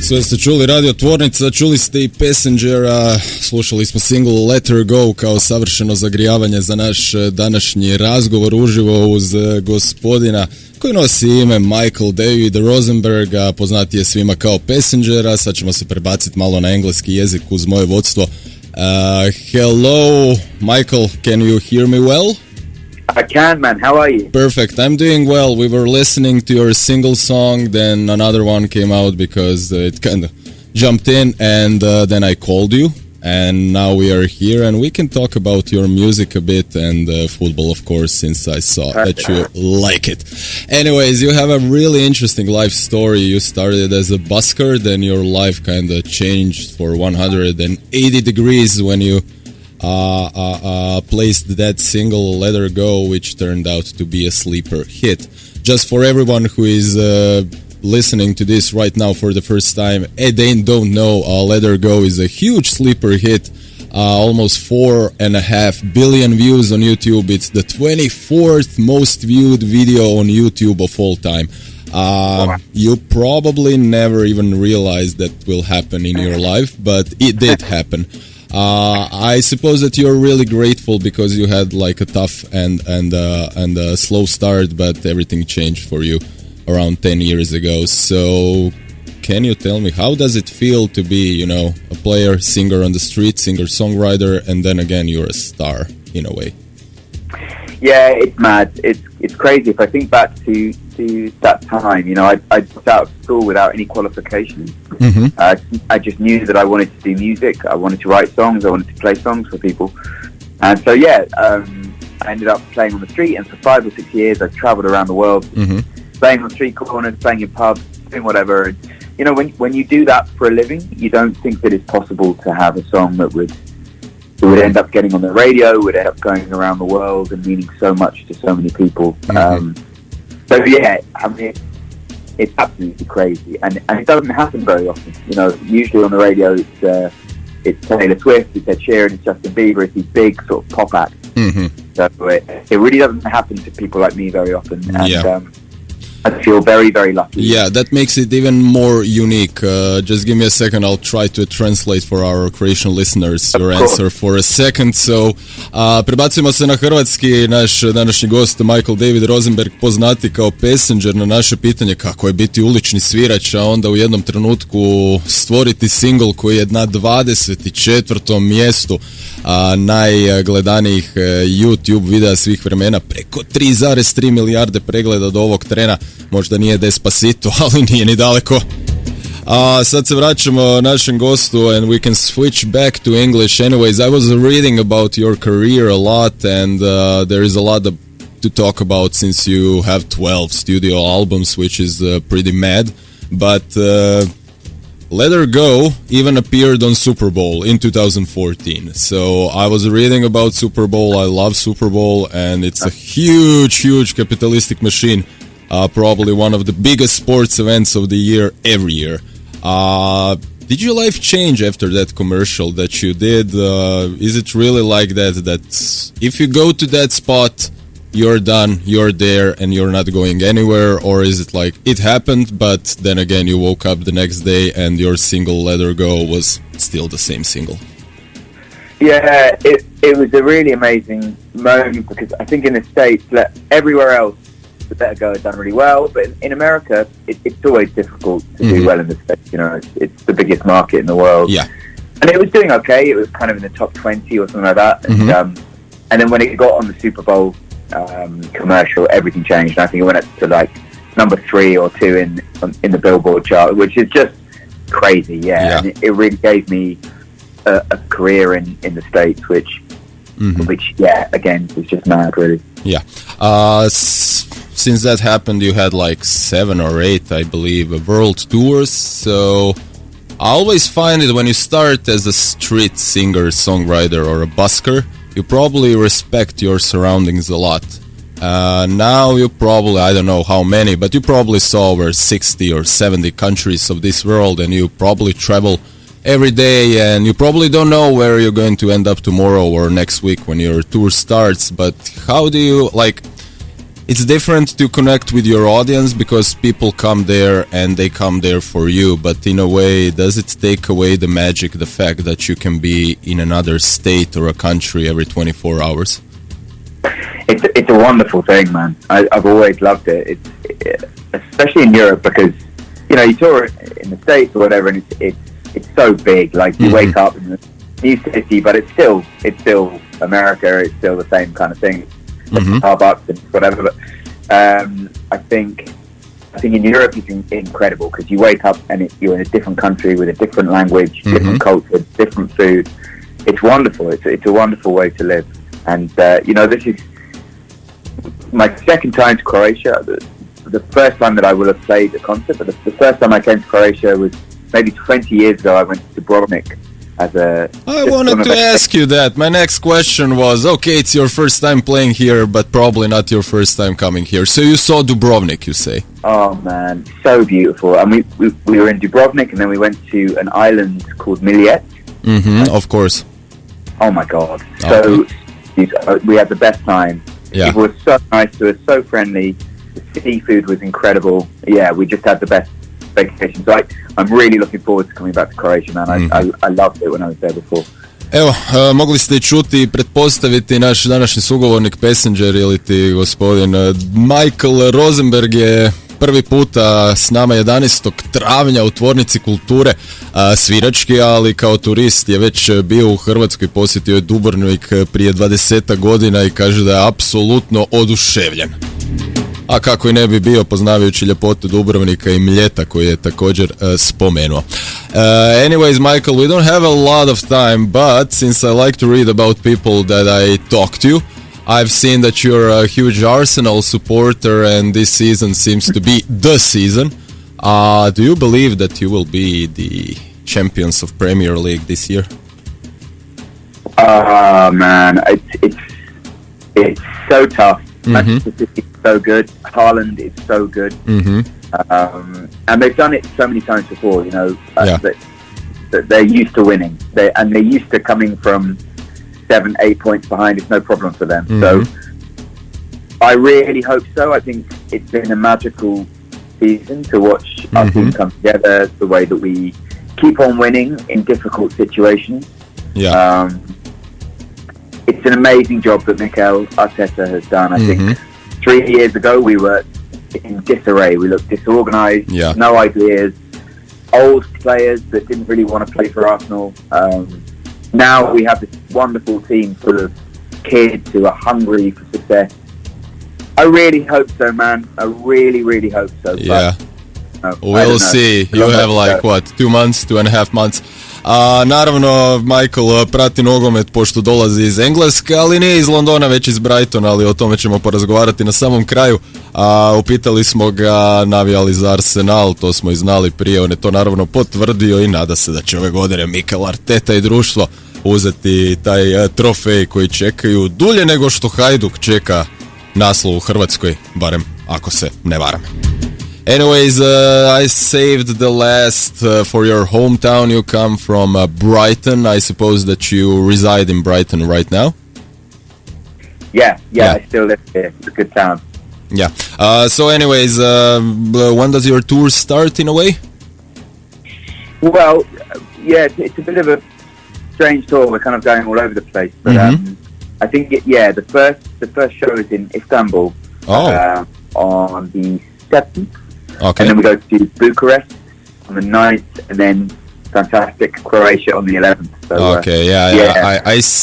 Sve ste čuli radio Tvornica, čuli ste i Passengera, slušali smo single Let Her Go kao savršeno zagrijavanje za naš današnji razgovor uživo uz gospodina koji nosi ime Michael David Rosenberg, a poznati je svima kao Passengera. Sad ćemo se prebaciti malo na engleski jezik uz moje vodstvo. Hello, Michael, can you hear me well? I can, man. How are you? Perfect. I'm doing well. We were listening to your single song, then another one came out because it kind of jumped in, and then I called you, and now we are here, and we can talk about your music a bit and football, of course, since I saw that you like it. Anyways, you have a really interesting life story. You started as a busker, then your life kind of changed for 180 degrees when you placed that single Let Her Go, which turned out to be a sleeper hit. Just for everyone who is listening to this right now for the first time, they don't know, Let Her Go is a huge sleeper hit, almost 4.5 billion views on YouTube. It's the 24th most viewed video on YouTube of all time. You probably never even realized that will happen in your life, but it did happen. I suppose that you're really grateful because you had like a tough and a slow start, but everything changed for you around 10 years ago. So can you tell me, how does it feel to be, a player, singer on the street, singer-songwriter, and then again you're a star in a way? Yeah, it's mad. It's crazy. If I think back to that time, I dropped out of school without any qualifications. Mm-hmm. I just knew that I wanted to do music. I wanted to write songs. I wanted to play songs for people. And so, I ended up playing on the street. And for 5 or 6 years, I traveled around the world, playing on street corners, playing in pubs, doing whatever. And, when you do that for a living, you don't think that it's possible to have a song that would end up getting on the radio, would end up going around the world and meaning so much to so many people. Mm-hmm. It's absolutely crazy, and it doesn't happen very often. Usually on the radio, it's Taylor Swift, it's Ed Sheeran, it's Justin Bieber, it's these big sort of pop acts. Mm-hmm. So it really doesn't happen to people like me very often, and I feel very, very lucky. Yeah, that makes it even more unique. Just give me a second, I'll try to translate for our Croatian listeners your answer for a second. So, prebacujemo se na hrvatski. Naš današnji gost Michael David Rosenberg, poznati kao Passenger, na naše pitanje kako je biti ulični svirač, a onda u jednom trenutku stvoriti single koji je na 24. mjestu najgledanijih YouTube videa svih vremena, preko 3,3 milijarde pregleda do ovog trena. Možda nije Despacito, ali nije ni daleko. Sad se vraćamo našem gostu, and we can switch back to English. Anyways, I was reading about your career a lot, and there is a lot to talk about since you have 12 studio albums, which is pretty mad. But Let Her Go even appeared on Super Bowl in 2014. So I was reading about Super Bowl. I love Super Bowl, and it's a huge capitalistic machine. Probably one of the biggest sports events of the year every year. Did your life change after that commercial that you did? Is it really like that if you go to that spot, you're done, you're there, and you're not going anywhere? Or is it like it happened, but then again you woke up the next day and your single Let Her Go was still the same single? Yeah, it was a really amazing moment, because I think in the States, everywhere else, the Let Her Go had done really well, but in America, it's always difficult to do well in the States. It's the biggest market in the world. Yeah, and it was doing okay. It was kind of in the top 20 or something like that. And then when it got on the Super Bowl commercial, everything changed. And I think it went up to like number 3 or 2 in the Billboard chart, which is just crazy. Yeah. And it really gave me a career in the States, which again, was just mad, really. Yeah. Since that happened, you had like 7 or 8, I believe, world tours. So I always find it when you start as a street singer, songwriter, or a busker, you probably respect your surroundings a lot. Now you probably, I don't know how many, but you probably saw over 60 or 70 countries of this world, and you probably travel every day, and you probably don't know where you're going to end up tomorrow or next week when your tour starts. But how do you, it's different to connect with your audience because people come there and they come there for you. But in a way, does it take away the magic, the fact that you can be in another state or a country every 24 hours? It's a wonderful thing, man. I've always loved it. Especially in Europe, because you tour in the States or whatever, and it's so big. Like you wake up in a new city, but it's still America. It's still the same kind of thing. Starbucks and whatever. But I think in Europe it's incredible because you wake up and you're in a different country with a different language, different culture, different food. It's wonderful. It's a wonderful way to live. And this is my second time to Croatia. The first time that I will have played a concert, but the first time I came to Croatia was maybe 20 years ago. I went to Dubrovnik I wanted to ask you that. My next question was, okay, it's your first time playing here, but probably not your first time coming here. So you saw Dubrovnik, you say? Oh, man, so beautiful. And we were in Dubrovnik, and then we went to an island called Miličević. Of course. Oh, my God. So we had the best time. Yeah. People were so nice to us, so friendly. The seafood was incredible. Yeah, we just had the best vacation. So I'm really looking forward to coming back to Croatia, man. I loved it when I was there before. Evo, mogli ste čuti i pretpostaviti naš današnji sugovornik Passenger ili ti gospodin Michael Rosenberg je prvi puta s nama 11. travnja u Tvornici kulture, svirački, ali kao turist je već bio u Hrvatskoj, posjetio je Dubrovnik prije 20 godina i kaže da je apsolutno oduševljen. A kako i ne bi bio poznavajući ljepotu Dubrovnika i Mljeta koji je također spomenuo. Anyways, Michael, we don't have a lot of time, but since I like to read about people that I talk to, I've seen that you're a huge Arsenal supporter and this season seems to be the season. Do you believe that you will be the champions of Premier League this year? Man, it's so tough. Manchester City is so good. Haaland is so good. And they've done it so many times before, that they're used to winning. They're used to coming from 7-8 points behind. It's no problem for them. So I really hope so. I think it's been a magical season to watch our team come together, the way that we keep on winning in difficult situations. Yeah. It's an amazing job that Mikel Arteta has done. I think 3 years ago we were in disarray. We looked disorganized, no ideas, old players that didn't really want to play for Arsenal. Now we have this wonderful team full of kids who are hungry for success. I really hope so, man. I really, really hope so. Yeah. But, we'll see. You have 2 months, 2.5 months. Naravno, Michael prati nogomet pošto dolazi iz Engleske, ali nije iz Londona, već iz Brightona, ali o tome ćemo porazgovarati na samom kraju. Upitali smo ga, navijali za Arsenal, to smo i znali prije, on je to naravno potvrdio i nada se da će ove godine Mikel Arteta i društvo uzeti taj trofej koji čekaju dulje nego što Hajduk čeka naslov u Hrvatskoj, barem ako se ne varam. Anyways, I saved the last for your hometown. You come from Brighton. I suppose that you reside in Brighton right now? Yeah, I still live here. It's a good town. Yeah. So anyways, when does your tour start in a way? Well, it's a bit of a strange tour. We're kind of going all over the place. But I think, the first show is in Istanbul on the 7th. Okay. And then we go to Bucharest on the 9th, and then fantastic Croatia on the 11th. So,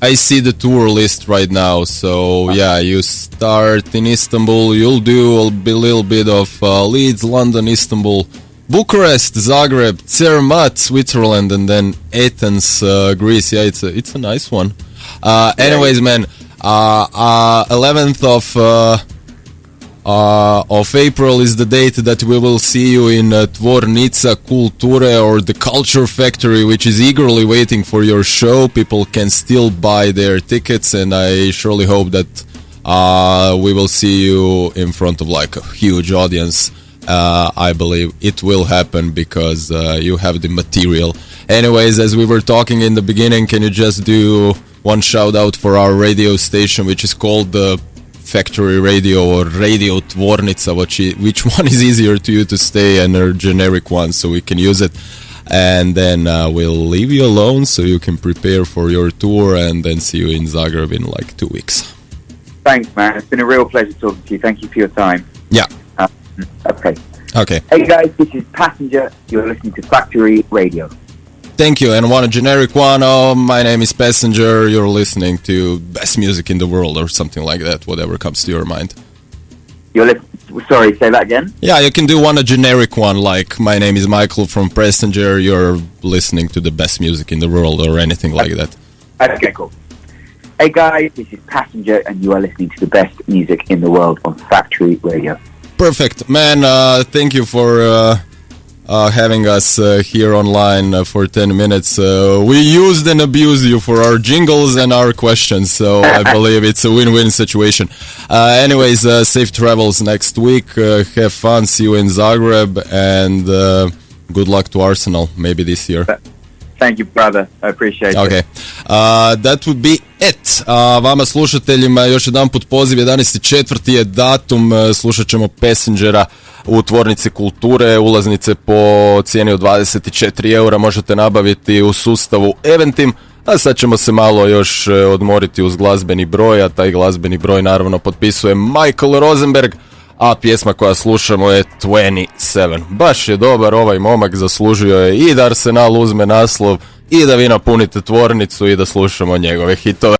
I see the tour list right now. So you start in Istanbul. You'll do a little bit of Leeds, London, Istanbul, Bucharest, Zagreb, Zermatt, Switzerland, and then Athens, Greece. Yeah, it's a nice one. Anyways, man, 11th of April is the date that we will see you in Tvornica, Kulture, or the Culture Factory, which is eagerly waiting for your show. People can still buy their tickets, and I surely hope that we will see you in front of a huge audience. I believe it will happen because you have the material. Anyways, as we were talking in the beginning, can you just do one shout out for our radio station, which is called the factory radio or radio Tvornica, which one is easier to you to stay, and a generic one, so we can use it. And then we'll leave you alone so you can prepare for your tour, and then see you in Zagreb in like 2 weeks. Thanks, man. It's been a real pleasure talking to you. Thank you for your time. Yeah. Okay. Hey guys, this is Passenger. You're listening to Factory Radio. Thank you. And one generic one. My name is Passenger. You're listening to best music in the world, or something like that, whatever comes to your mind. Sorry, say that again? Yeah, you can do one a generic one, like my name is Michael from Passenger. You're listening to the best music in the world, or anything like that. Okay, cool. Hey guys, this is Passenger, and you are listening to the best music in the world on Factory Radio. Perfect, man. Thank you for having us here online for 10 minutes. We used and abused you for our jingles and our questions, so I believe it's a win-win situation. Anyways, safe travels next week. Have fun. See you in Zagreb, and good luck to Arsenal, maybe this year. Thank you, brother. I appreciate it. Okay. That would be it. Vama slušateljima još jedan put poziv, 11.4. je datum, slušat ćemo Passengera u Tvornici kulture. Ulaznice po cijeni od 24 eura možete nabaviti u sustavu Eventim. A sad ćemo se malo još odmoriti uz glazbeni broj, a taj glazbeni broj naravno potpisuje Michael Rosenberg, a pjesma koja slušamo je 27. Baš je dobar ovaj momak, zaslužio je i da Arsenal uzme naslov, i da vi napunite Tvornicu, i da slušamo njegove hitove.